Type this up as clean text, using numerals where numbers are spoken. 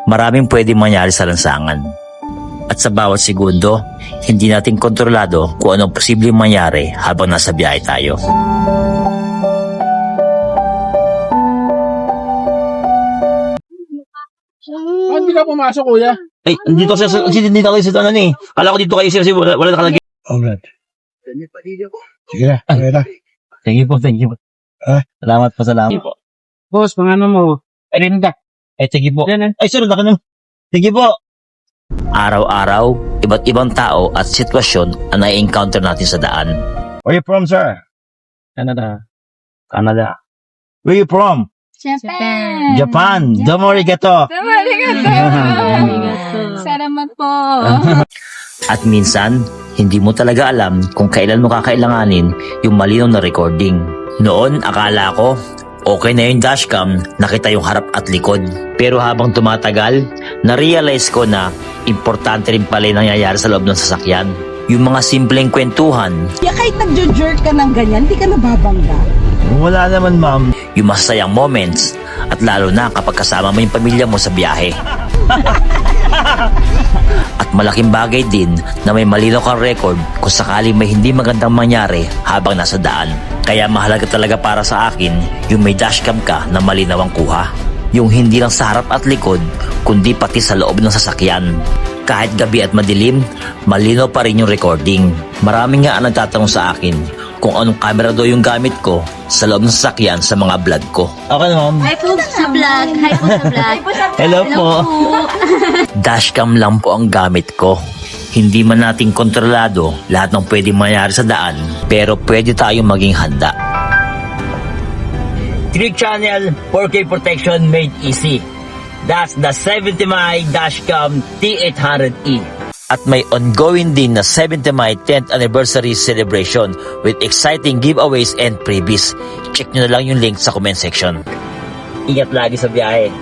Maraming pwedeng mangyari sa lansangan. At sa bawat segundo, hindi natin kontrolado kung anong posibleng mangyari habang nasa biyahe tayo. Hindi ka pumasok, kuya? Ay, dito kayo sa ano ni. Kala ko dito kayo kasi wala nakalagay. Oh, Brad. Sige na, okay na. Thank you po. Salamat po. Boss, pangano mo? Erinda. Ay, sige po. Ay, sir, laki na. Sige po. Araw-araw, iba't ibang tao at sitwasyon ang nai-encounter natin sa daan. Where you from, sir? Canada. Where you from? Japan. Domo arigato. Salamat po. At minsan, hindi mo talaga alam kung kailan mo kakailanganin yung malinaw na recording. Noon, akala ko, okay na yung dashcam, nakita yung harap at likod. Pero habang tumatagal, na-realize ko na importante rin pala yung nangyayari sa loob ng sasakyan. Yung mga simpleng kwentuhan. Kahit nag-jerk ka ng ganyan, hindi ka nababangga. Wala naman, ma'am. Yung masayang moments. At lalo na kapag kasama mo yung pamilya mo sa biyahe. At malaking bagay din na may malinaw kang record kung sakaling may hindi magandang mangyari habang nasa daan. Kaya mahalaga talaga para sa akin yung may dashcam ka na malinaw ang kuha. Yung hindi lang sa harap at likod, kundi pati sa loob ng sasakyan. Kahit gabi at madilim, malinaw pa rin yung recording. Marami nga ang nagtatanong sa akin kung anong camera daw yung gamit ko sa loob ng sasakyan sa mga vlog ko. Okay na, ma'am. Hi po sa vlog. Hello po. Dashcam lang po ang gamit ko. Hindi man natin kontrolado lahat ng pwedeng mangyari sa daan, pero pwede tayong maging handa. 3-channel 4K protection made easy. That's the 70mi Dashcam T800E. At may ongoing din na 70mi 10th anniversary celebration with exciting giveaways and freebies. Check nyo na lang yung link sa comment section. Ingat lagi sa biyahe.